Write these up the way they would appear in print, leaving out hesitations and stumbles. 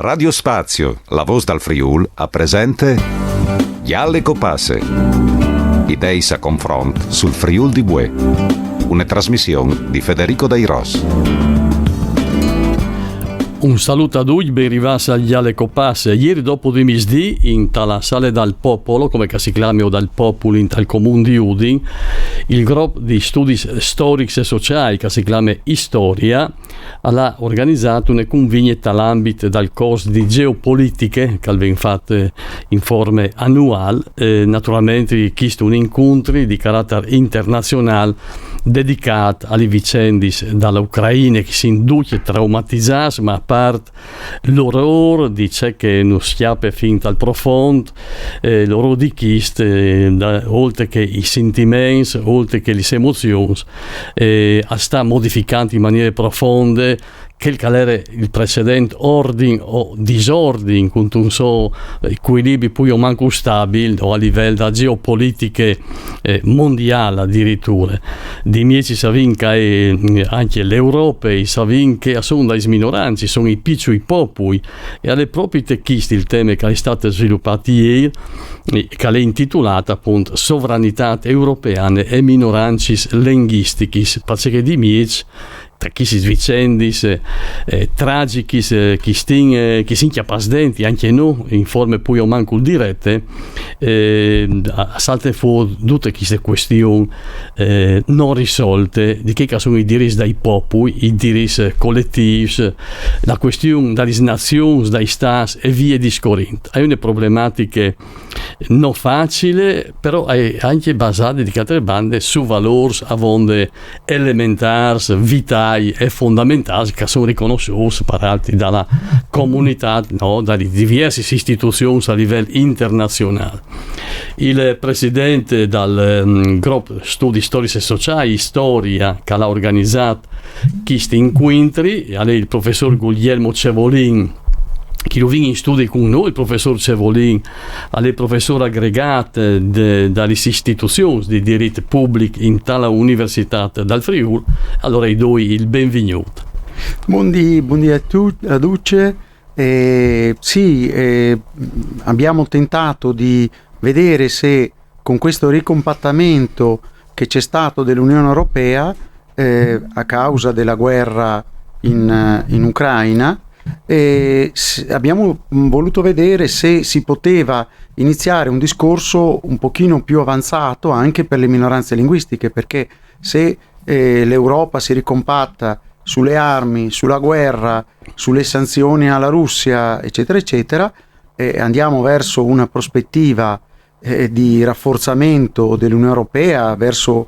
Radio Spazio, la voce dal Friul, a presente Yalle Copasse. Idei a confront sul Friul di Bue. Una trasmissione di Federico Dairos. Un saluto a tutti, ben arrivati agli Ale Copasse. Ieri dopo di misdì, in tala sale dal popolo, come si chiama, o dal popolo in tal comune di Udin, il gruppo di studi storici e sociali, che si chiama Istoria, ha organizzato una convegna all'ambito del corso di geopolitiche, che viene fatto in forma annuale, naturalmente chiesto un incontro di carattere internazionale dedicato alle vicende dall'Ucraina che si induce traumatizzati, ma a parte l'orrore di ciò che non schiappa fin dal profondo, l'orrore di chiste, oltre che i sentimenti, oltre che le emozioni, sta modificando in maniera profonda che era il precedente ordine o disordine, con un so equilibrio poi o manco stabile o a livello da geopolitiche mondiale addirittura. Di miei si sa che anche l'Europa e sa che sono dai minoranze, sono i piccoli popoli, e alle proprie techisti il tema che è stato sviluppato ieri, che è intitolata appunto Sovranità europeane e minoranze linguistiche, perché di miei tra chi si svicendi, tragici, chi si chiappasdenti, anche noi, in forme poi o manco dirette, salta fuori tutte queste questioni non risolte, di che sono i diritti dei popoli, i diritti collettivi, la questione dalle nazioni, dai stati e via discorrendo. È una problematica non facile, però è anche basata di altre bande su valori avonde elementari, vitali e fondamentali che sono riconosciuti parati dalla comunità, no, dalle diverse istituzioni a livello internazionale. Il presidente del gruppo studi storici e sociali Storia, che l'ha organizzato questi incontri, è il professor Guglielmo Cevolin, che lo viene in studio con noi, il professor Cevolin, è professore aggregato dalle istituzioni di diritto pubblico in tale università dal Friuli. Allora gli do il benvenuto. Buondì a tutti. Abbiamo tentato di vedere se con questo ricompattamento che c'è stato dell'Unione Europea a causa della guerra in Ucraina, abbiamo voluto vedere se si poteva iniziare un discorso un pochino più avanzato anche per le minoranze linguistiche, perché se l'Europa si ricompatta sulle armi, sulla guerra, sulle sanzioni alla Russia, eccetera eccetera, andiamo verso una prospettiva di rafforzamento dell'Unione Europea, verso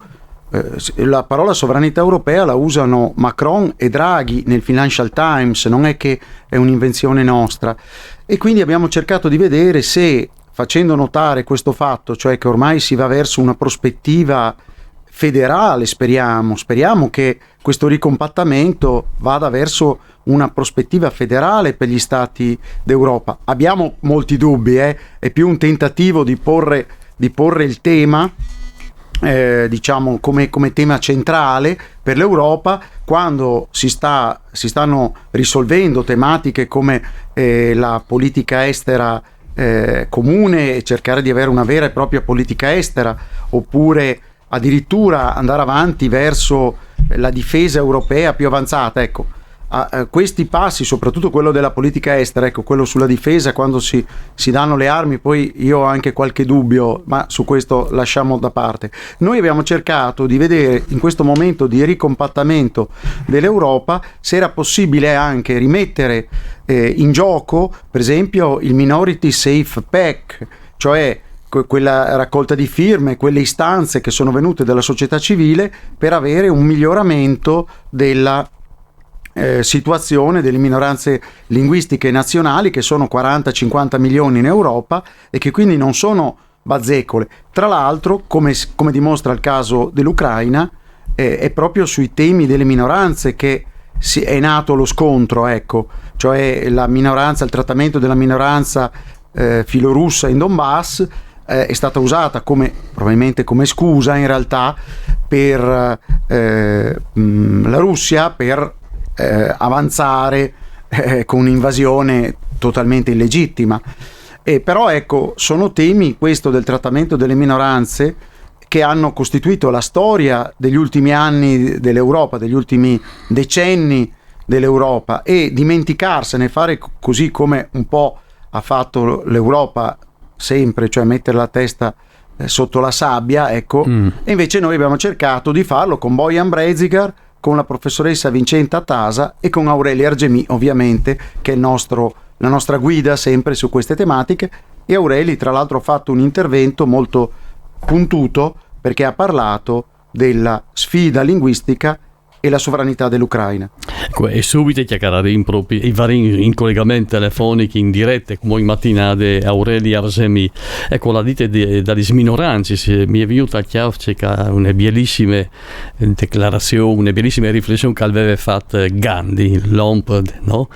la parola sovranità europea la usano Macron e Draghi nel Financial Times, non è che è un'invenzione nostra, e quindi abbiamo cercato di vedere se, facendo notare questo fatto, cioè che ormai si va verso una prospettiva federale, speriamo che questo ricompattamento vada verso una prospettiva federale per gli stati d'Europa. Abbiamo molti dubbi, è più un tentativo di porre il tema diciamo come tema centrale per l'Europa, quando si stanno risolvendo tematiche come la politica estera comune, e cercare di avere una vera e propria politica estera, oppure addirittura andare avanti verso la difesa europea più avanzata. Ecco, questi passi, soprattutto quello della politica estera, ecco, quello sulla difesa, quando si danno le armi, poi io ho anche qualche dubbio, ma su questo lasciamo da parte. Noi abbiamo cercato di vedere in questo momento di ricompattamento dell'Europa se era possibile anche rimettere in gioco, per esempio, il Minority Safe Pack, cioè quella raccolta di firme, quelle istanze che sono venute dalla società civile per avere un miglioramento della situazione delle minoranze linguistiche nazionali, che sono 40-50 milioni in Europa e che quindi non sono bazzecole. Tra l'altro, come dimostra il caso dell'Ucraina, è proprio sui temi delle minoranze che è nato lo scontro, ecco, cioè la minoranza, il trattamento della minoranza filorussa in Donbass è stata usata probabilmente come scusa in realtà per la Russia per avanzare con un'invasione totalmente illegittima. Però ecco, sono temi, questo del trattamento delle minoranze, che hanno costituito la storia degli ultimi anni dell'Europa, degli ultimi decenni dell'Europa, e dimenticarsene, fare così come un po' ha fatto l'Europa sempre, cioè mettere la testa sotto la sabbia, ecco. E invece noi abbiamo cercato di farlo con Bojan Brezigar, con la professoressa Vincenta Tasa e con Aureli Argemì, ovviamente, che è la nostra guida sempre su queste tematiche. E Aureli tra l'altro ha fatto un intervento molto puntuto, perché ha parlato della sfida linguistica e la sovranità dell'Ucraina. E subito chiacchierare proprio i vari in collegamenti telefonici in diretta come in mattinate Aureli Argemì. Ecco, la dite dalle minoranze, mi è venuta a chiaro una bellissima dichiarazione, una bellissima riflessione che aveva fatto Gandhi, l'uomo, no?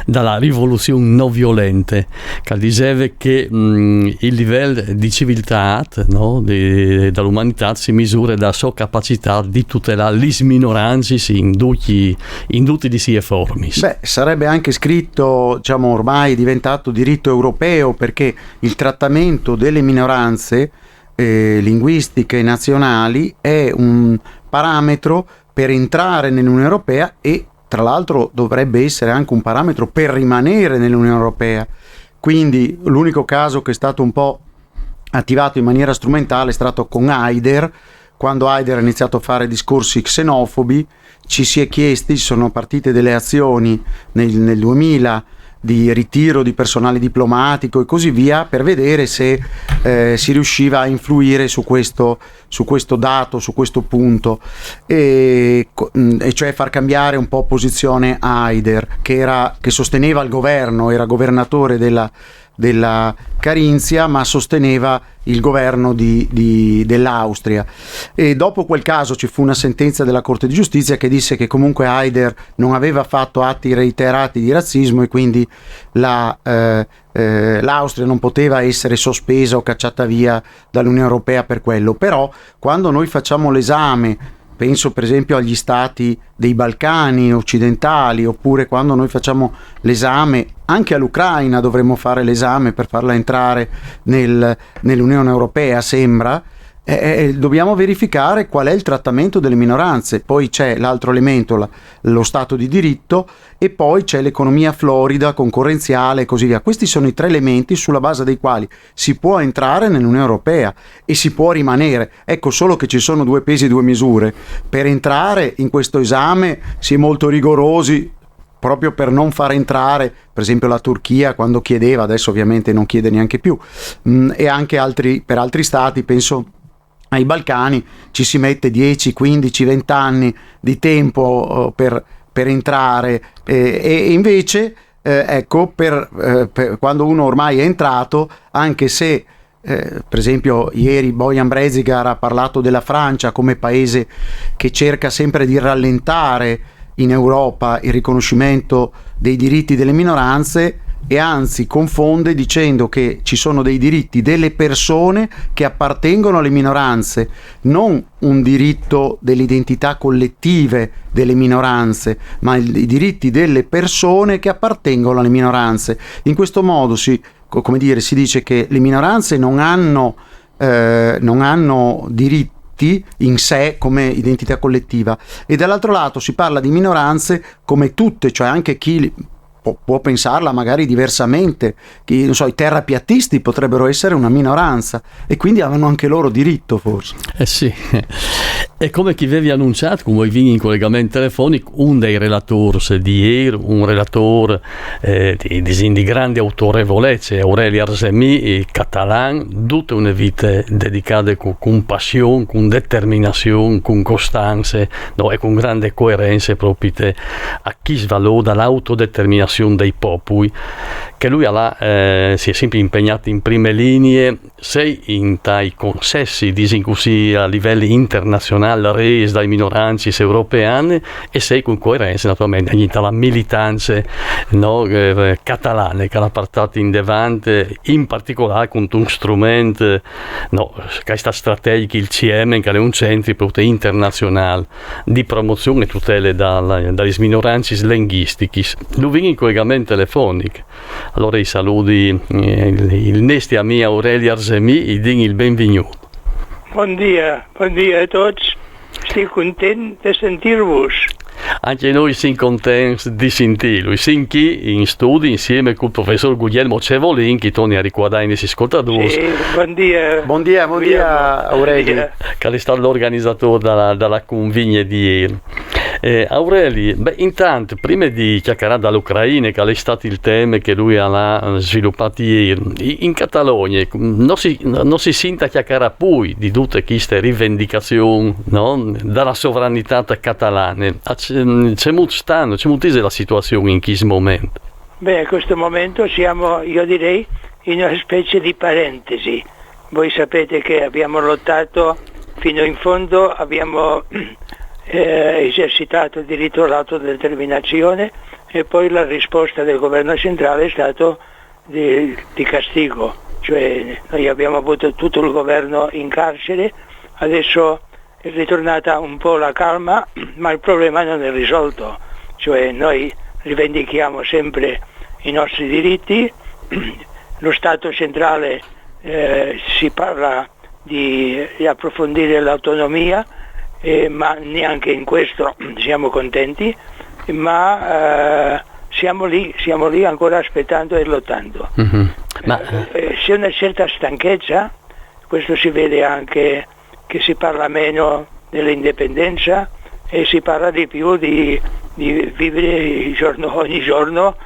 Dalla rivoluzione non violenta, che diceva che il livello di civiltà, no? Dall'umanità si misura da sua capacità di tutelare le minoranze in tutti i suoi formi. Beh, sarebbe anche scritto, diciamo, ormai è diventato diritto europeo, perché il trattamento delle minoranze linguistiche nazionali è un parametro per entrare nell'Unione Europea, e tra l'altro dovrebbe essere anche un parametro per rimanere nell'Unione Europea. Quindi l'unico caso che è stato un po' attivato in maniera strumentale è stato con Haider. Quando Haider ha iniziato a fare discorsi xenofobi, ci si è chiesti, ci sono partite delle azioni nel 2000 di ritiro di personale diplomatico e così via, per vedere se si riusciva a influire su questo dato, su questo punto, e cioè far cambiare un po' posizione a Haider, che sosteneva il governo, era governatore della Carinzia, ma sosteneva il governo dell'Austria. E dopo quel caso ci fu una sentenza della Corte di Giustizia che disse che comunque Haider non aveva fatto atti reiterati di razzismo, e quindi l'Austria non poteva essere sospesa o cacciata via dall'Unione Europea per quello. Però quando noi facciamo l'esame, penso per esempio agli stati dei Balcani occidentali, oppure quando noi facciamo l'esame anche all'Ucraina, dovremmo fare l'esame per farla entrare nell'Unione Europea, sembra, dobbiamo verificare qual è il trattamento delle minoranze. Poi c'è l'altro elemento, lo Stato di diritto, e poi c'è l'economia florida, concorrenziale e così via. Questi sono i tre elementi sulla base dei quali si può entrare nell'Unione Europea e si può rimanere. Ecco, solo che ci sono due pesi e due misure. Per entrare in questo esame si è molto rigorosi, proprio per non far entrare, per esempio, la Turchia quando chiedeva, adesso ovviamente non chiede neanche più, e anche per altri stati, penso ai Balcani, ci si mette 10, 15, 20 anni di tempo per entrare, e invece ecco, per quando uno ormai è entrato, anche se per esempio ieri Bojan Brezigar ha parlato della Francia come paese che cerca sempre di rallentare in Europa il riconoscimento dei diritti delle minoranze, e anzi confonde dicendo che ci sono dei diritti delle persone che appartengono alle minoranze, non un diritto delle identità collettive delle minoranze, ma i diritti delle persone che appartengono alle minoranze. In questo modo si dice che le minoranze non hanno diritti in sé come identità collettiva, e dall'altro lato si parla di minoranze come tutte, cioè anche chi può pensarla magari diversamente, non so, i terrapiattisti potrebbero essere una minoranza e quindi avevano anche loro diritto, forse. Sì, e come chi avevi annunciato, come vi in collegamento telefonico, un dei relatori di ieri, un relatore di grande autorevolezza, Aureli Argemì, catalan, tutta una vita dedicata con passione, con determinazione, con costanza, no, e con grande coerenza proprio a chi svaloda l'autodeterminazione dei popoli, che lui si è sempre impegnato in prime linee, sia in tai consessi così a livello internazionale resi dai minoranze europee, e sia con coerenza naturalmente in la militanza, no, catalana, che l'ha portato in davanti, in particolare con un strumento, no, che è stato strategico, il CM, che è un centro internazionale di promozione e tutela dalle minoranze linguistiche. Lui viene in collegamento telefonico. Allora i saluti il nostro amico Aurelio Arzemi e din il benvenuto. Buon dia a tutti. Estic content de sentir-vos. Anche noi siamo contenti di sentirlo. Siamo qui in studio insieme con il professor Guglielmo Cevolin, che torna a ricordare i nostri ascoltatori. Sì, buon dia. Buon dia Aurelio. Che è stato l'organizzatore dalla convegna di ieri. Aurelio, intanto, prima di chiacchierare dall'Ucraina, che è stato il tema che lui ha sviluppato ieri, in Catalogna non si sente chiacchierare poi di tutte queste rivendicazioni, no? Dalla sovranità catalana. C'è molto la situazione in questo momento? Beh, a questo momento siamo, io direi, in una specie di parentesi. Voi sapete che abbiamo lottato fino in fondo, abbiamo esercitato il diritto all'autodeterminazione e poi la risposta del governo centrale è stato di castigo, cioè noi abbiamo avuto tutto il governo in carcere, adesso è ritornata un po' la calma, ma il problema non è risolto, cioè noi rivendichiamo sempre i nostri diritti, lo Stato centrale si parla di approfondire l'autonomia, ma neanche in questo siamo contenti, ma siamo lì ancora aspettando e lottando. Mm-hmm. C'è una certa stanchezza, questo si vede anche che si parla meno dell'indipendenza e si parla di più di vivere ogni giorno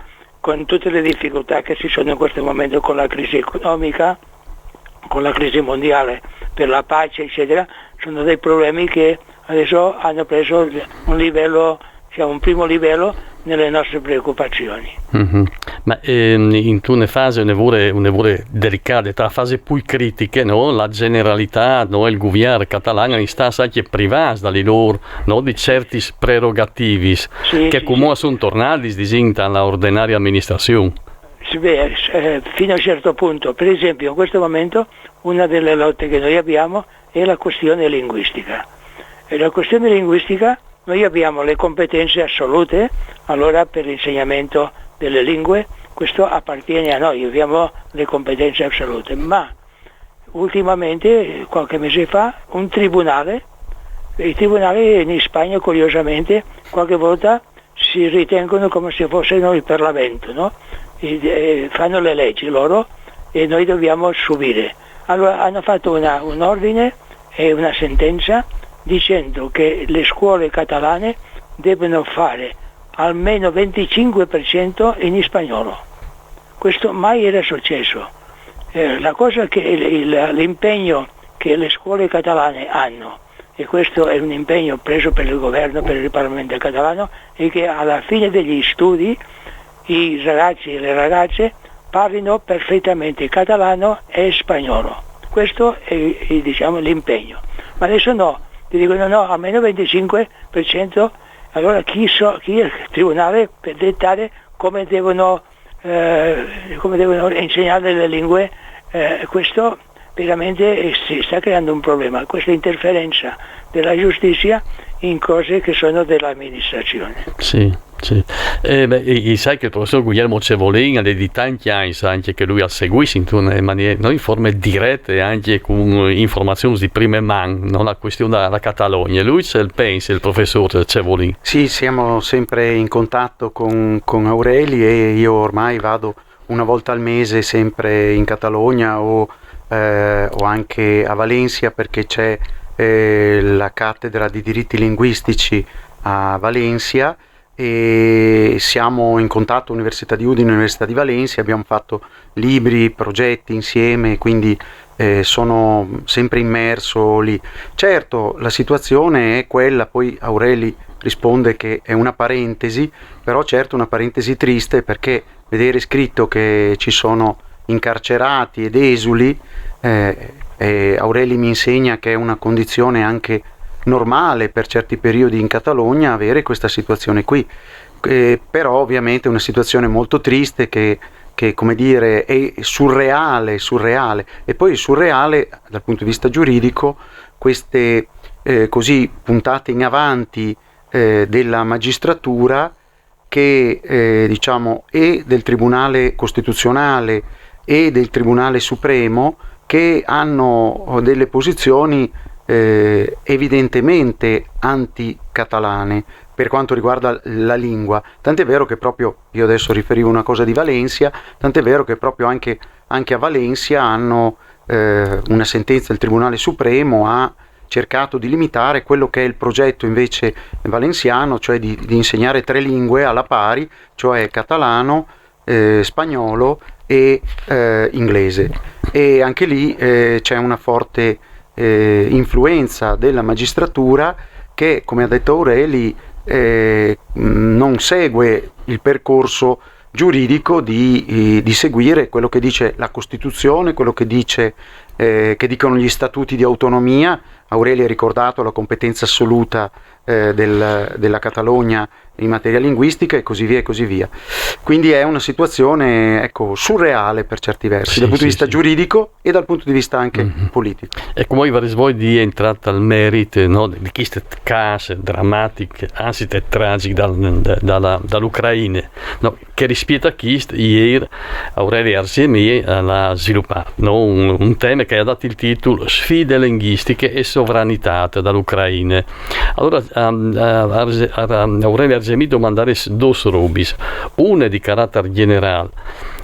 con tutte le difficoltà che ci sono in questo momento, con la crisi economica, con la crisi mondiale, per la pace eccetera. Sono dei problemi che adesso hanno preso un livello, un primo livello nelle nostre preoccupazioni. Mm-hmm. Ma in una fase un'evore delicata, tra fasi più critiche, no? La generalità, no? Il governo catalano sta anche privato dalle loro, no? Di certi prerogativi che comunque sono tornati alla ordinaria amministrazione. Fino a un certo punto, per esempio in questo momento una delle lotte che noi abbiamo è la questione linguistica. E la questione linguistica, noi abbiamo le competenze assolute allora per l'insegnamento delle lingue, questo appartiene a noi, abbiamo le competenze assolute, ma ultimamente, qualche mese fa, i tribunali in Spagna curiosamente qualche volta si ritengono come se fossero il Parlamento, no? Fanno le leggi loro e noi dobbiamo subire. Allora hanno fatto un ordine e una sentenza dicendo che le scuole catalane devono fare almeno 25% in spagnolo. Questo mai era successo. La cosa che l'impegno che le scuole catalane hanno, e questo è un impegno preso per il governo, per il Parlamento catalano, è che alla fine degli studi i ragazzi e le ragazze parlino perfettamente catalano e spagnolo. Questo è l'impegno. Ma adesso no, ti dicono no, almeno 25%, allora chi è il tribunale per dettare come devono insegnare le lingue? Questo veramente si sta creando un problema, questa interferenza della giustizia in cose che sono dell'amministrazione. Sì. Sai che il professor Guglielmo Cevolin ha di tanti anni anche che lui ha seguito in forme dirette anche con informazioni di prima mano, non la questione della Catalogna. Lui ce il pensa, il professor Cevolin? Sì, siamo sempre in contatto con Aureli e io ormai vado una volta al mese sempre in Catalogna o anche a Valencia, perché c'è la cattedra di diritti linguistici a Valencia e siamo in contatto Università di Udine, Università di Valencia, abbiamo fatto libri, progetti insieme, quindi sono sempre immerso lì. Certo, la situazione è quella, poi Aureli risponde che è una parentesi, però certo una parentesi triste, perché vedere scritto che ci sono incarcerati ed esuli, Aureli mi insegna che è una condizione anche normale per certi periodi in Catalogna avere questa situazione qui, però ovviamente è una situazione molto triste che come dire è surreale, e poi surreale dal punto di vista giuridico queste così puntate in avanti della magistratura che diciamo e del Tribunale Costituzionale e del Tribunale Supremo, che hanno delle posizioni evidentemente anticatalane per quanto riguarda la lingua, tant'è vero che proprio, io adesso riferivo una cosa di Valencia, tant'è vero che proprio anche a Valencia hanno una sentenza del Tribunale Supremo ha cercato di limitare quello che è il progetto invece valenziano, cioè di insegnare 3 lingue alla pari, cioè catalano, spagnolo e inglese. E anche lì c'è una forte influenza della magistratura che, come ha detto Aureli, non segue il percorso giuridico di seguire quello che dice la Costituzione, quello che dicono gli statuti di autonomia. Aureli ha ricordato la competenza assoluta della Catalogna in materia linguistica e così via e così via. Quindi è una situazione, ecco, surreale per certi versi, dal punto di vista giuridico e dal punto di vista anche politico. Ecco, mooi waar is mooi die entraat al merito, no? Die kiest het kaas, dramatiek, aanzit het tragic dall'Ucraina. No, che rispetto kiest, ieri Aureli Argemi l'ha sviluppato, no? Un tema che ha dato il titolo Sfide linguistiche e sovranità dall'Ucraina. Allora Aureli Argemi domandare due rubis, una di carattere generale,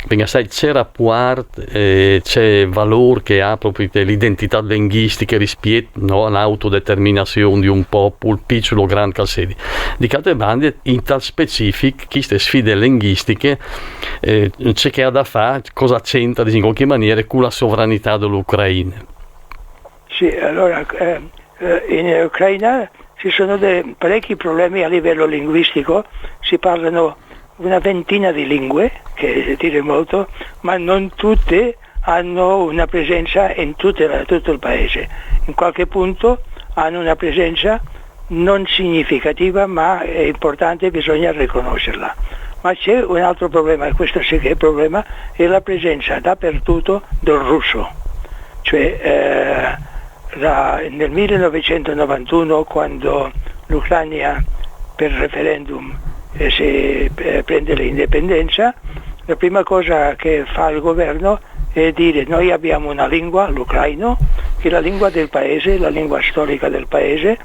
perché sai c'è rapporto, c'è valore che ha proprio l'identità linguistica rispetto, no, all'autodeterminazione di un popolo, piccolo o grande calcedi. Di altre bande, in tal specifico, queste sfide linguistiche, c'è che ha da fare, cosa c'entra in qualche maniera con la sovranità dell'Ucraina. Sì, allora in Ucraina ci sono parecchi problemi a livello linguistico, si parlano una ventina di lingue, che dire molto, ma non tutte hanno una presenza in tutto il paese. In qualche punto hanno una presenza non significativa, ma è importante, bisogna riconoscerla. Ma c'è un altro problema, e questo sì che è il problema, è la presenza dappertutto del russo. Cioè nel 1991, quando l'Ucraina per referendum si prende l'indipendenza, la prima cosa che fa il governo è dire: noi abbiamo una lingua, l'ucraino, che è la lingua del paese, la lingua storica del paese,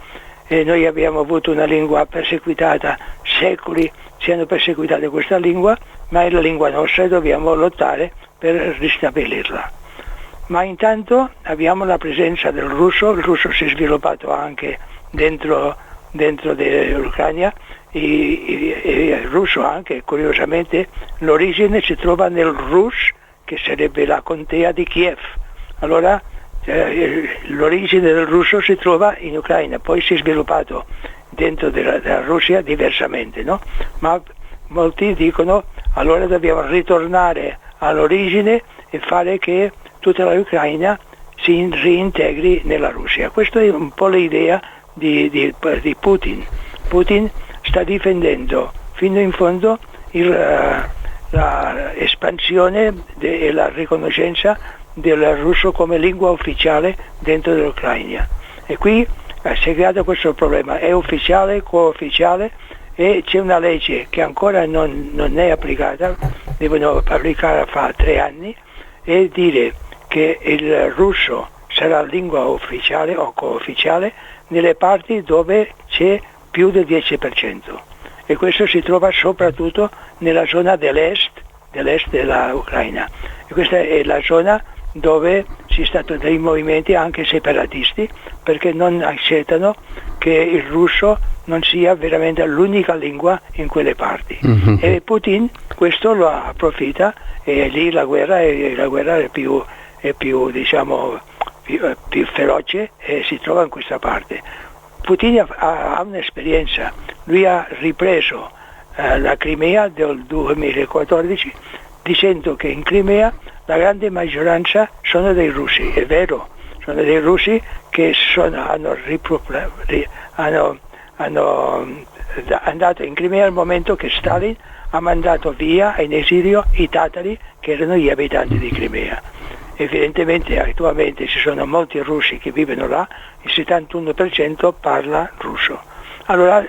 e noi abbiamo avuto una lingua perseguitata, secoli si hanno perseguitato questa lingua, ma è la lingua nostra e dobbiamo lottare per ristabilirla. Ma intanto abbiamo la presenza del russo, il russo si è sviluppato anche dentro dell'Ucraina, e il russo anche, curiosamente, l'origine si trova nel Rus, che sarebbe la contea di Kiev. Allora l'origine del russo si trova in Ucraina, poi si è sviluppato dentro della Russia diversamente, no? Ma molti dicono allora dobbiamo ritornare all'origine e fare che tutta l'Ucraina si reintegri nella Russia. Questa è un po' l'idea di Putin. Putin sta difendendo fino in fondo l'espansione e la riconoscenza del russo come lingua ufficiale dentro l'Ucraina. E qui si è creato questo problema, è ufficiale, co-ufficiale, e c'è una legge che ancora non è applicata, devono applicare fra 3 anni, e dire che il russo sarà lingua ufficiale o co-ufficiale nelle parti dove c'è più del 10%, e questo si trova soprattutto nella zona dell'est della Ucraina, e questa è la zona dove ci sono stati dei movimenti anche separatisti, perché non accettano che il russo non sia veramente l'unica lingua in quelle parti. E Putin questo lo approfitta, e lì la guerra è più diciamo più feroce, e si trova in questa parte. Putin ha un'esperienza, lui ha ripreso la Crimea del 2014 dicendo che in Crimea la grande maggioranza sono dei russi. È vero, sono dei russi che hanno andato in Crimea al momento che Stalin ha mandato via in esilio i tatari, che erano gli abitanti di Crimea. Evidentemente attualmente ci sono molti russi che vivono là, il 71% parla russo. Allora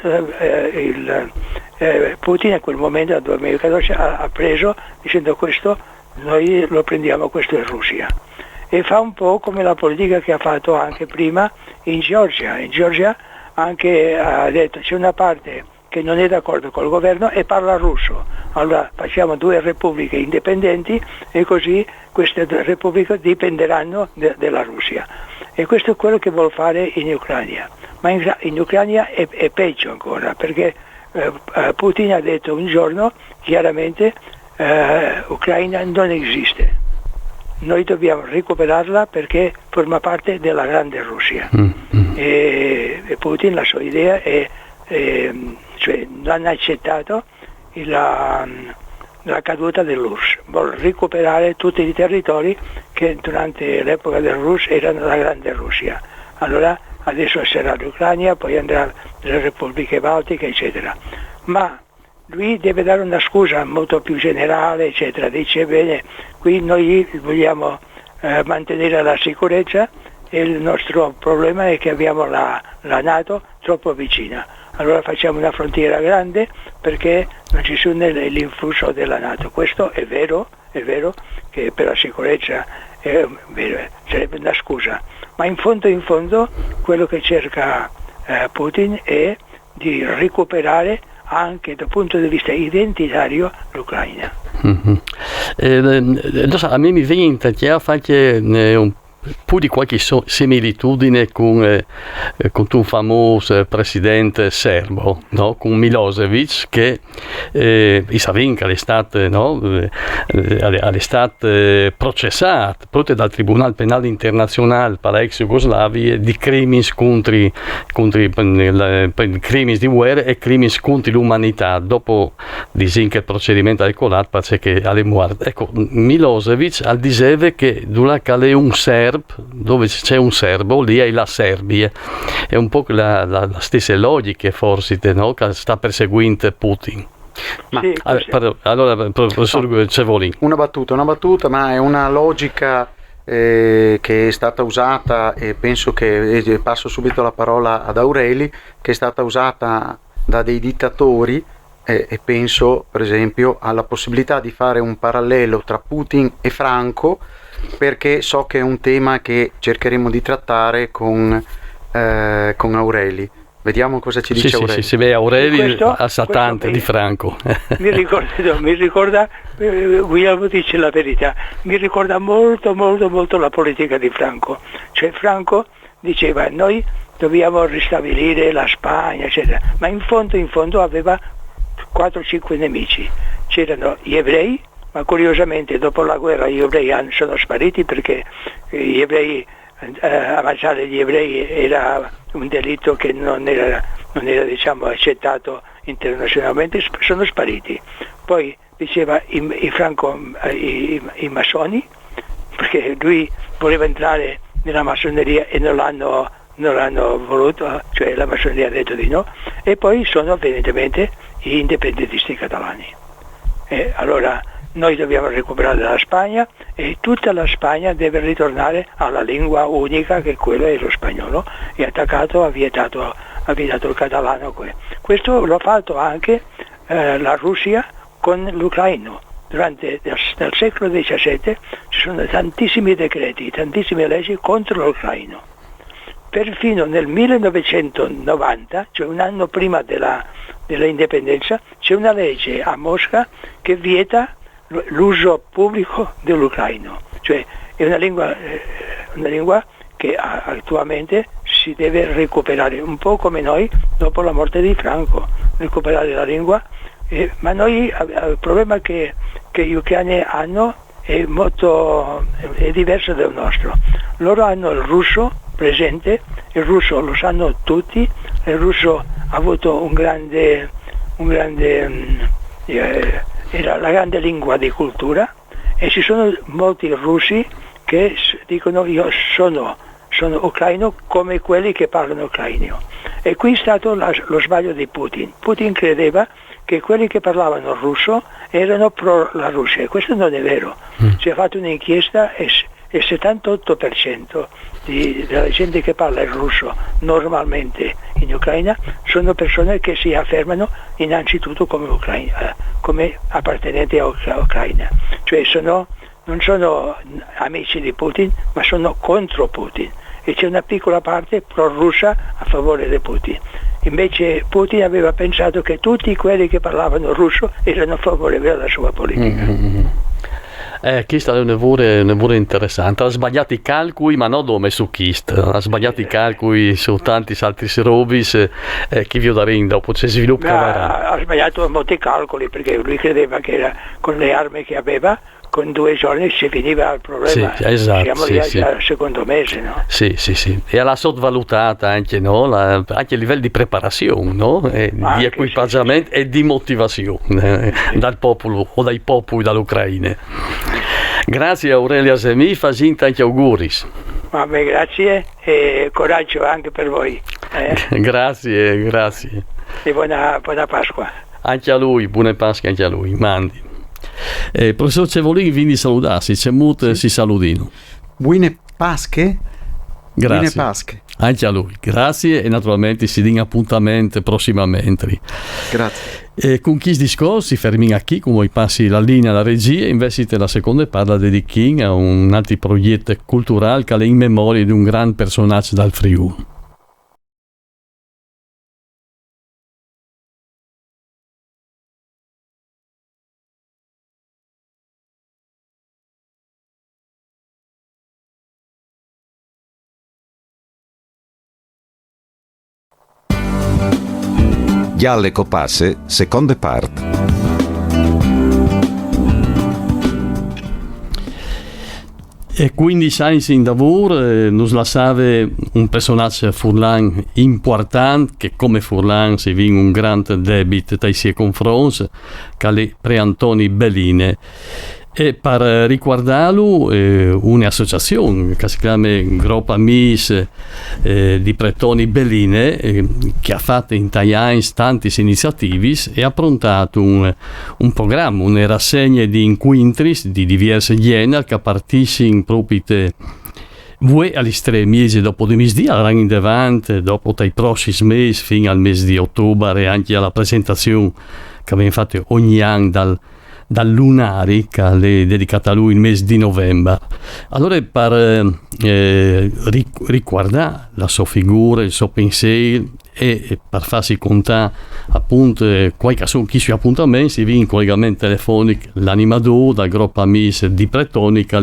Putin in quel momento nel 2014 ha preso dicendo questo noi lo prendiamo, questo è Russia, e fa un po' come la politica che ha fatto anche prima in Georgia. In Georgia anche ha detto c'è una parte che non è d'accordo col governo e parla russo, allora facciamo 2 repubbliche indipendenti e così queste 2 repubbliche dipenderanno dalla Russia, e questo è quello che vuole fare in Ucraina, ma in Ucraina è peggio ancora, perché Putin ha detto un giorno chiaramente Ucraina non esiste, noi dobbiamo recuperarla perché forma parte della grande Russia. E Putin, la sua idea è cioè non ha accettato la caduta dell'URSS, vuole recuperare tutti i territori che durante l'epoca dell'URSS erano la grande Russia. Allora adesso sarà l'Ucraina, poi andrà le repubbliche baltiche, eccetera. Ma lui deve dare una scusa molto più generale, eccetera. Dice bene, qui noi vogliamo mantenere la sicurezza e il nostro problema è che abbiamo la NATO troppo vicina. Allora facciamo una frontiera grande perché non ci sono l'influsso della NATO. Questo è vero che per la sicurezza sarebbe una scusa, ma in fondo quello che cerca Putin è di recuperare anche dal punto di vista identitario l'Ucraina. A me mi viene in testa anche un po' di qualche similitudine con un famoso presidente serbo, no? Con Milosevic, che Isavinka è stato processato proprio dal Tribunale Penale Internazionale per l'ex Jugoslavia di crimini contro crimini di guerra e crimini contro l'umanità, dopo che il procedimento è colato perché alle morte. Ecco, Milosevic diceva che durante è un serbo, dove c'è un serbo, lì è la Serbia. È un po' la stessa logica forse, no? Che sta perseguendo Putin. Ma sì, allora, professor Cevolin. Una battuta, ma è una logica che è stata usata, e penso che passo subito la parola ad Aureli, che è stata usata da dei dittatori, e penso per esempio alla possibilità di fare un parallelo tra Putin e Franco, perché so che è un tema che cercheremo di trattare con Aureli. Vediamo cosa ci dice Aureli. Sì, Aureli sa tanto di Franco. Mi ricorda, Guglielmo dice la verità, mi ricorda molto la politica di Franco. Cioè Franco diceva noi dobbiamo ristabilire la Spagna, eccetera, ma in fondo aveva 4-5 nemici. C'erano gli ebrei, ma curiosamente dopo la guerra gli ebrei sono spariti perché gli ebrei, ammazzare gli ebrei era un delitto che non era diciamo accettato internazionalmente, sono spariti. Poi diceva i massoni, perché lui voleva entrare nella massoneria e non l'hanno voluto, cioè la massoneria ha detto di no, e poi sono evidentemente gli indipendentisti catalani. Allora noi dobbiamo recuperare la Spagna e tutta la Spagna deve ritornare alla lingua unica, che quello è lo spagnolo, e ha vietato il catalano. Questo l'ha fatto anche la Russia con l'ucraino. Nel secolo XVII ci sono tantissimi decreti, tantissime leggi contro l'ucraino. Perfino nel 1990, cioè un anno prima dell'indipendenza, c'è una legge a Mosca che vieta l'uso pubblico dell'ucraino, cioè è una lingua che attualmente si deve recuperare, un po' come noi dopo la morte di Franco, recuperare la lingua, ma noi il problema che gli ucraini hanno è diverso dal nostro. Loro hanno il russo presente, il russo lo sanno tutti, il russo ha avuto era la grande lingua di cultura, e ci sono molti russi che dicono io sono ucraino come quelli che parlano ucraino. E qui è stato lo sbaglio di Putin. Putin credeva che quelli che parlavano russo erano pro la Russia, e questo non è vero. Si è fatto un'inchiesta e il 78% della gente che parla il russo normalmente in Ucraina sono persone che si affermano innanzitutto come appartenenti a Ucraina, cioè non sono amici di Putin, ma sono contro Putin, e c'è una piccola parte pro-russa a favore di Putin. Invece Putin aveva pensato che tutti quelli che parlavano russo erano favorevoli alla sua politica. Questa è una vore interessante. Ha sbagliato i calcoli, ma non dove su Kist. Ha sbagliato i calcoli su tanti altri robis che vi daremo dopo si sviluppa. Ha sbagliato molti calcoli, perché lui credeva che era con le armi che aveva, con 2 giorni si finiva il problema. Sì, esatto, siamo lì al secondo mese, no? Sì. E l'ha sottovalutata anche, no? Anche il livello di preparazione, no? Di equipaggiamento e di motivazione dal popolo o dai popoli dall'Ucraina. Grazie Aurelia Semì, facinta anche auguri. Vabbè, grazie e coraggio anche per voi. Grazie. E buona Pasqua. Anche a lui, buone Pasqua anche a lui, mandi. Professor Cevolini, quindi salutarsi, c'è mute, si saludino. Buone Pasche? Grazie. Buone Pasche. Anche a lui, grazie, e naturalmente si dia appuntamento prossimamente. Grazie. Con chi discorsi fermi qui, come passi la linea alla regia, invece la seconda parla dedichina a un altro progetto culturale che è in memoria di un gran personaggio dal Friuli. Gialle Copasse, seconda parte. E quindi Sainz in Davur nos lasciava un personaggio Furlan importante, che come Furlan si vede un grande debito dai suoi confronti, che è Pre-Antoni Belline. E per riguardarlo un'associazione che si chiama Gruppo Amis di Pretoni Belline, che ha fatto in Tajani tante iniziative e ha prontato un programma, una rassegna di incontri di diverse generi che partiscono proprio voi agli 3 mesi dopo di mesi, andranno in davanti dopo dai prossimi mesi fino al mese di ottobre, e anche alla presentazione che abbiamo fatto ogni anno dal Lunari, che è dedicata a lui il mese di novembre. Allora, per riguardare la sua figura, il suo pensiero, e per farsi contare appunto qualche sono chi sui appuntamenti, si vede in collegamento telefonico l'animatore dal gruppo Amis di Pretonica,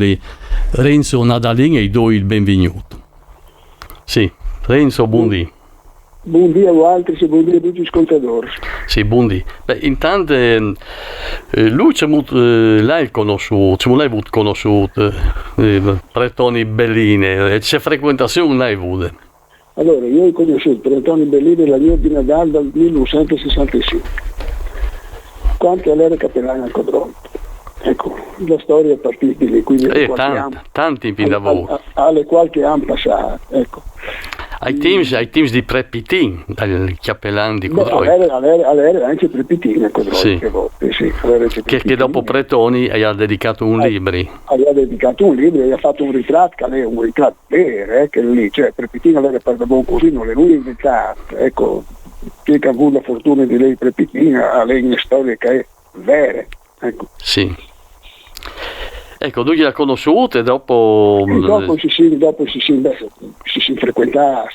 Renzo Nadalin, e do il benvenuto. Sì, Renzo, buondì. Buondì a voi altri e buondì a tutti gli ascoltatori. Sì, buondì. Beh, intanto lui l'hai conosciuto, Pretoni Belline, e c'è frequentazione l'hai avuta? Allora, io ho conosciuto Pretoni Belline la mia di Nadal dal 1965, quando era cappellano al Codron. Ecco, la storia è partita di lì, quindi tanti in lavoro. Alle qualche anno passato, ecco. Ai teams di Prepitin, dal cappellano di Codroi. Era anche Prepitin a Codroi, sì. Che dopo Pretoni ha dedicato un libro. Ha dedicato un libro e ha fatto un ritratto, che è un ritratto vero, che lì, cioè Prepitin era per buon così, non è lui inventato, ecco, chi ha avuto la fortuna di lei Prepitin, ha lei una storia che è vera, ecco. Sì. Ecco, lui l'ha conosciuto e dopo si frequentava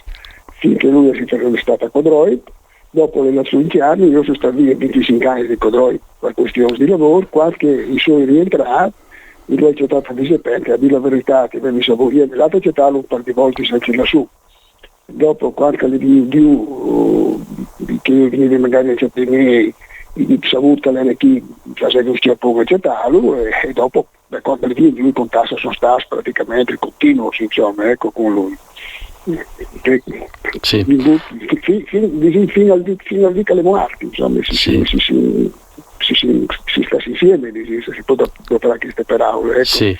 finché lui è stato a Codroi. Dopo le sue anni io sono stato via 25 anni di Codroi per questioni di lavoro, quando i suoi rientrati in due città di Septembre, a dire la verità, che mi sono via nell'altra città un par di volte senza lassù. Dopo quando le che io venivo magari a città miei, di saluta l'NT faceva un schiappone a Cettalo, e dopo quando lui contasse sono stato praticamente continuo, insomma, ecco, con lui. Sì. Fino al dì che le morti, insomma, si sta insieme, si può dare queste parole. Ecco. Sì.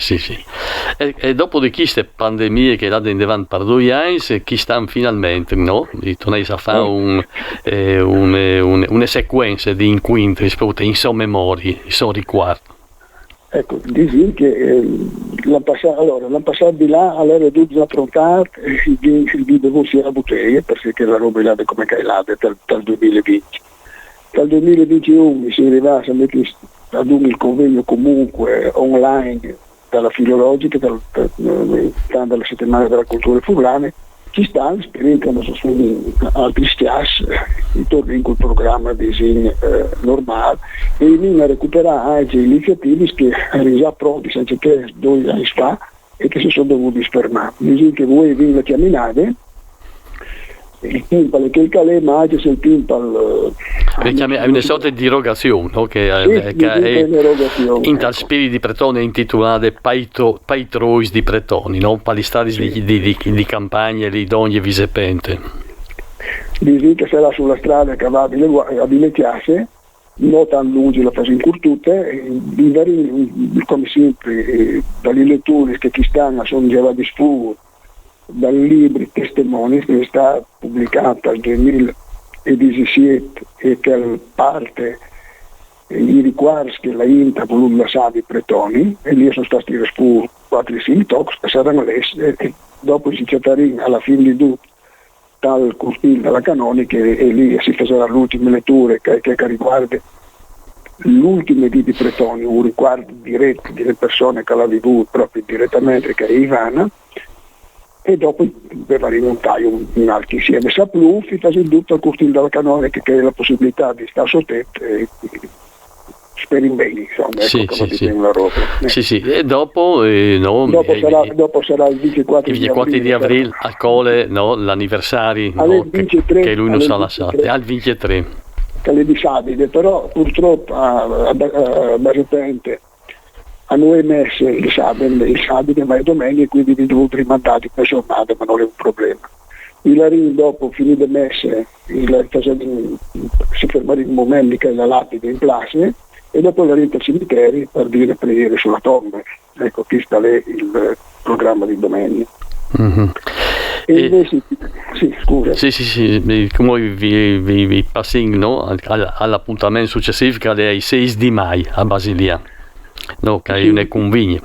E dopo di queste pandemie che là in davanti per 2 anni, chi stanno finalmente, no? Tornare a fare una sequenza di incontri, in sua memoria, in suo riguardo. ecco, dici che l'anno passato di là all'era tutti affrontati il video sia la bottiglia perché la roba è come cailate dal 2020. Dal 2021 si è arrivato ad un convegno comunque online dalla filologica, dalla settimana della cultura fulane, ci stanno sperimentando altri stias intorno in quel programma di disegno normale e vengono a recuperare anche le iniziative che erano già pronti senza che 2 anni fa e che si sono dovuti sfermare. Dice che voi venite a camminare il timpano che il calè ma anche se il timpano è una sorta di erogazione, no? Che in tal spirito di Pretone è intitolata Paitrois di Pretoni, no? Palistadis di campagne di ogni visepente. Dice che sarà sulla strada che va a Bilettiasse, non tan lungi la fase in curtute, come sempre dalle letture che ci stanno sono già disfuggo dal libro Testimoni che sta pubblicata nel 2017 e che parte i riguardi che la INTA voluta sa di Pretoni e lì sono stati risposti 4-5 talks che saranno lesse e dopo si cercherà alla fine di tutto dal cortile della canonica e lì si farà l'ultima lettura che riguarda l'ultimo di Pretoni, un riguardo diretto delle persone che l'ha vivuto proprio direttamente che è Ivana e dopo per rimontare un altro insieme Sapluffi, facendo tutto al cortile della canonica che è la possibilità di stare sotto e speri bene, insomma, ecco come dicevo la roba. Sì, e dopo dopo sarà il 24 di aprile al Cole, no, l'anniversario che lui non sa lasciare, al 23. Che è di Sabide, però purtroppo a Basepente hanno emesso il Sabide ma è domenica, quindi vi dovuto rimandare per giornata, ma non è un problema. Il Larin dopo finite messe si fermare un momento che è la lapide in classe e dopo la rete al cimitero per dire preghiere sulla tomba. Ecco, qui sta lì il programma di domenica. Mm-hmm. E invece, sì, scusa. Sì, come vi passiamo, no, all'appuntamento successivo che è il 6 di maggio a Basilia, no, che è una convegna.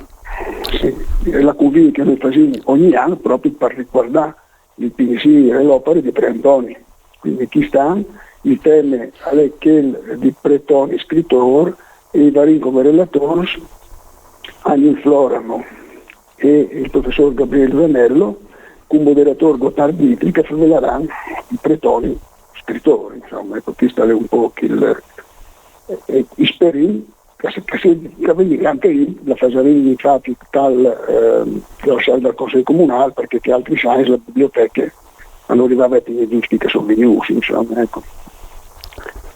Sì, la convegna che noi facciamo ogni anno proprio per ricordare il pensiero e l'opera di Pretoni. Quindi qui sta il tema è che di Pretoni scrittore e i vari come relatori Agni Florano e il professor Gabriele Vanello con moderatore Gotthard Ditri che riveleranno i Pretoni scrittori, insomma, ecco qui sta un po' il sperin che vedi anche lì la fasarini infatti dalla sala del Consiglio Comunale perché che altri sai la biblioteca hanno arrivato i giusti che sono venuti, insomma, ecco.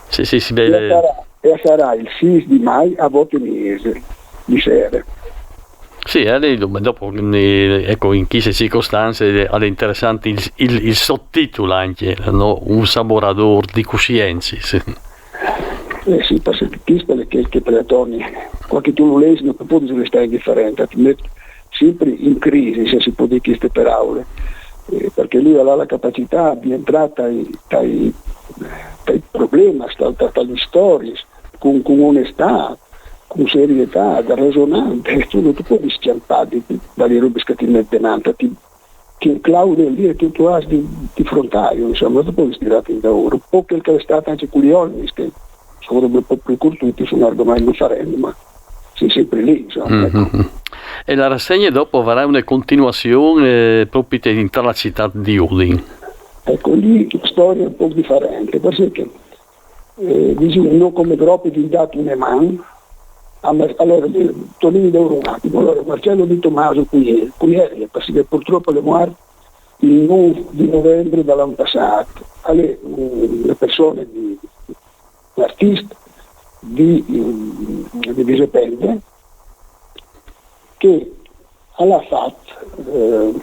Sì, e sarà il 6 di maggio a Votemese di sera. Sì, dopo ecco, in queste circostanze è interessante il sottotitolo anche, no? Un saborador di coscienze. Sì, perché queste che Pretoni, qualche tu lo leggi, non può dire che è indifferente, ti mette sempre in crisi, se si può dire queste parole, perché lui ha la capacità di entrare dai problemi, dalle storie, con onestà, con serietà, da ragionante, tu non ti puoi schiampare dalle robe che ti mette davanti, ti Claudio lì e tu hai di frontaio, insomma, non ti puoi stirare in da ora, un po' che è stato anche Culioni, che sono un po' più curtuti su un argomento differente, ma sei sempre lì, insomma. Mm-hmm. Ecco. E la rassegna dopo avrà una continuazione proprio in la città di Udine. Ecco, lì la storia è un po' differente, perché non come troppo di dato un man. Allora, torniamo da un attimo. Allora, Marcello Di Tommaso Cuglieri, perché purtroppo è morto il 9 di novembre dall'anno passato. Le persone l'artista di Visepende che ha fatto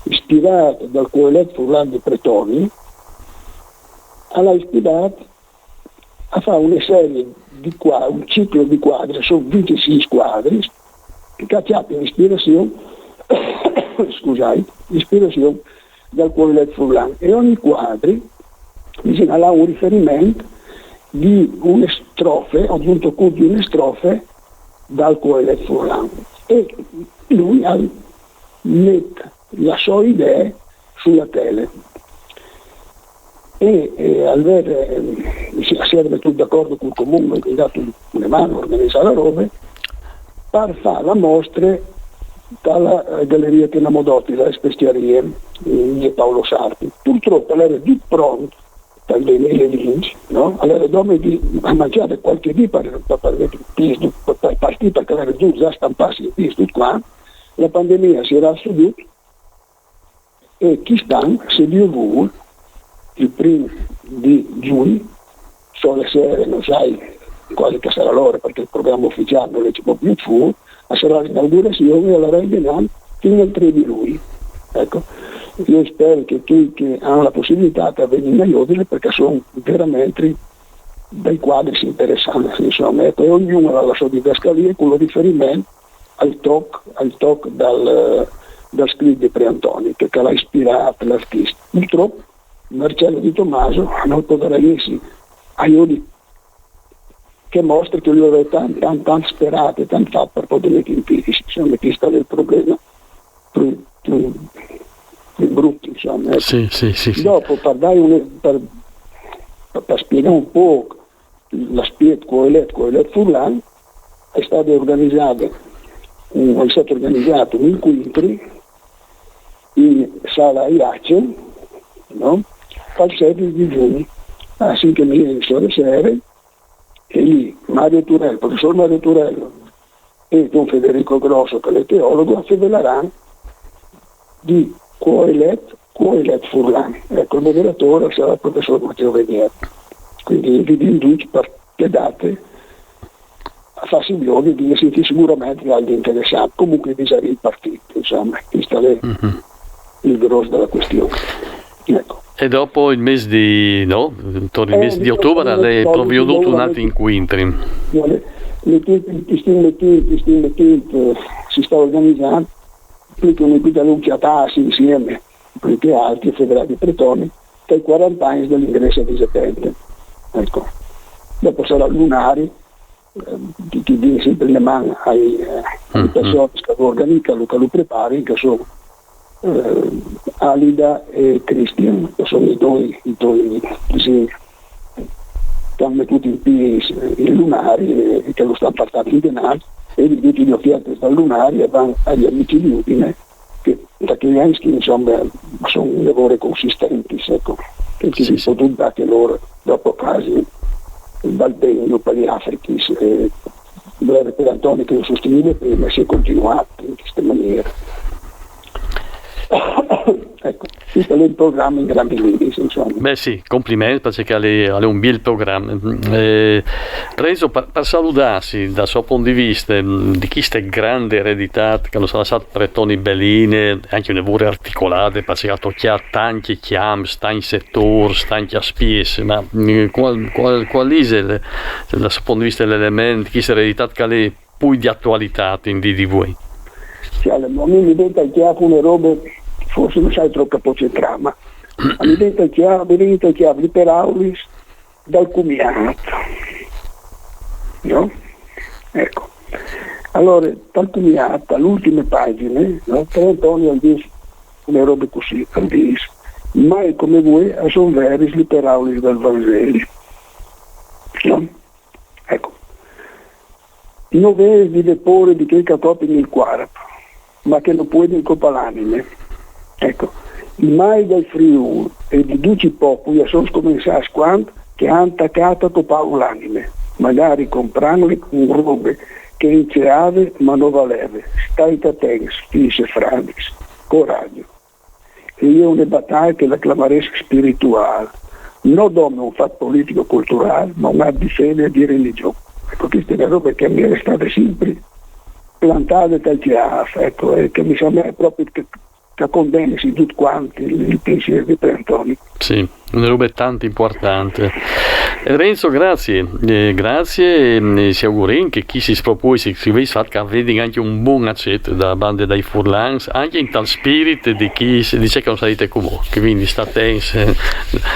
ispirato dal coeletto Orlando Pretoni, ha ispirato a fare una serie di quadri, un ciclo di quadri, sono 26 quadri, che cacciate l'ispirazione, l'ispirazione dal coeletto Furlan. E ogni quadro ha un riferimento di una strofe, appunto di una strofe dal Coelet Furlan. E lui mette la sua idea sulla tele. E al vedere, si serve tutto d'accordo con il comune che ha dato una mano a organizzare la roba, per fare la mostra dalla Galleria Tina Modotti, dalle Spestiarie di Paolo Sarti. Purtroppo era di pronto dal 2020, no? Allora dove di mangiare qualche dì per partire perché era giusto stamparsi il pisto qua, la pandemia si era assoduta e chi sta se Dio vuole il primo di giugno, sono le sere, non sai quale che sarà l'ora perché il programma ufficiale non ci può più fu, ma sarà l'inaugurazione e la renderanno fino al 3 di luglio. Ecco, io spero che chi che hanno la possibilità di venire a Iodine perché sono veramente dei quadri interessanti, insomma, ecco, e ognuno ha la sua didascalia con lo riferimento al toc dal scritto di Preantoni che l'ha ispirato l'artista. Purtroppo Marcello Di Tommaso non potrà essi a Iodine che mostra che lui aveva tanto sperato e tanto fatto per poter mettere in piedi, insomma, che sta il problema più brutto, insomma. Ecco. Sì. Dopo, per spiegare un po' la spiet Coelet Furlan, è stato organizzato un incontro in sala IACE, no? Al 7 di giugno, che mi viene in sere, e lì il professor Mario Turello e Don Federico Grosso, che è teologo, affeveleranno di Coelet Furlan. Ecco, il moderatore sarà il professor Matteo Venier. Quindi vi induce per le date a farsi gli odi di sentire sicuramente agli interessati. Comunque vi sarà il partito, insomma, questo è il grosso della questione. Ecco. E dopo il mese di ottobre lei ha provveduto un altro incontro. Si sta organizzando perché un'equità lucciatasi insieme perché altri federati pretoni per i 40 anni dell'ingresso di settembre. Ecco. Dopo sarà lunari chi viene sempre le mani alle persone che lo organizzano, che lo prepari, che sono Alida e Cristian, che sono i due che stanno tutti in piedi i lunari e che lo stanno portando in denaro e di tutti gli offerti dal lunari e vanno agli amici di Udine che da Klienski insomma sono lavori consistenti, ecco, che ci si può dare che loro dopo quasi dal degno per gli africi per Antonio che lo sosteneva prima si è continuato in questa maniera. Ecco, questo è il programma in grandi linee, insomma. Beh sì, complimenti perché è un bel programma. Renzo, per salutarsi dal suo punto di vista di questa grande eredità che lo sono stati pretoni belline, anche un lavoro articolato, perché ha toccato tanti chiami, tanti settori, tanti aspetti, ma qual è dal suo punto di vista l'elemento, questa eredità che è poi di attualità di voi? Cioè, mi diventa chiaro una roba forse non sai troppo concentrare, ma mi diventa chiaro per Aulis dal Cumiato, no? Ecco, allora dal Cumiato all'ultima pagina, no? Per Antonio dice una roba così, dice mai come voi a son veris per Aulis dal Vangelo, no? Ecco, non vedi di depore di che capopi nel cuore, ma che non puoi incopa l'anime. Ecco, mai dal Friuli e di 12 popoli sono cominciati quando che hanno attaccato con l'anime, magari comprandole con robe che inceave ma non valeve. Stai attenti, dice Francis, coraggio. E io una battaglia che la chiamerei spirituale, non come un fatto politico-culturale, ma un atto di fede e di religione. Ecco, queste sono le robe che mi è state sempre plantate dal GIAF, ecco, e che mi sembra proprio che condensi tutti quanti il pensiero di Preantoni. Sì, una roba tanto importante. Renzo, grazie, grazie, si auguri che chi si propone si vede che vedi anche un buon accetto da bande dai Furlans, anche in tal spirito di chi si dice che non sarete come che quindi sta tenso,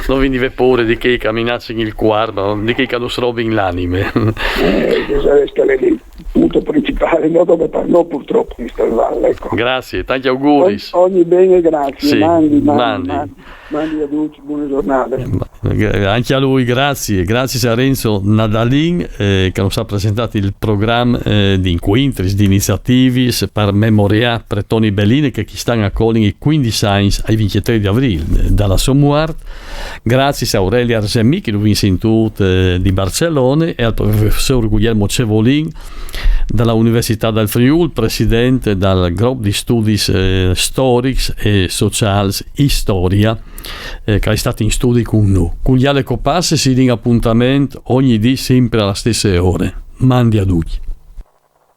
non vi deve paura di che camminassi il quarto, di che non si roba in l'anime. Questo è il punto principale. no, purtroppo mi sto male, ecco. Grazie, tanti auguri. Ogni bene, grazie. Sì, mandi a tutti, buone giornate. Anche a lui, grazie a Renzo Nadalin che nos ha presentato il programma di incontri, di iniziative per memoriare per Toni Bellini che stanno a Colin i 15 anni ai 23 di aprile dalla sua morte. Grazie a Aurelia Arzemi che lo vinse in tutto di Barcellona e al professor Guglielmo Cevolin dalla Università del Friuli, presidente del gruppo di studi storici e sociali Storia che è stato in studi con noi. Con gli Ale Copasse si dà appuntamento ogni dì sempre alle stesse ore. Mandi a tutti.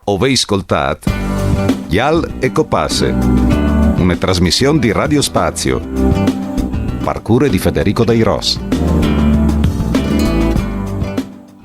Ove ascoltate Yal e Copasse, una trasmissione di Radio Spazio, par cura di Federico Dei Ros.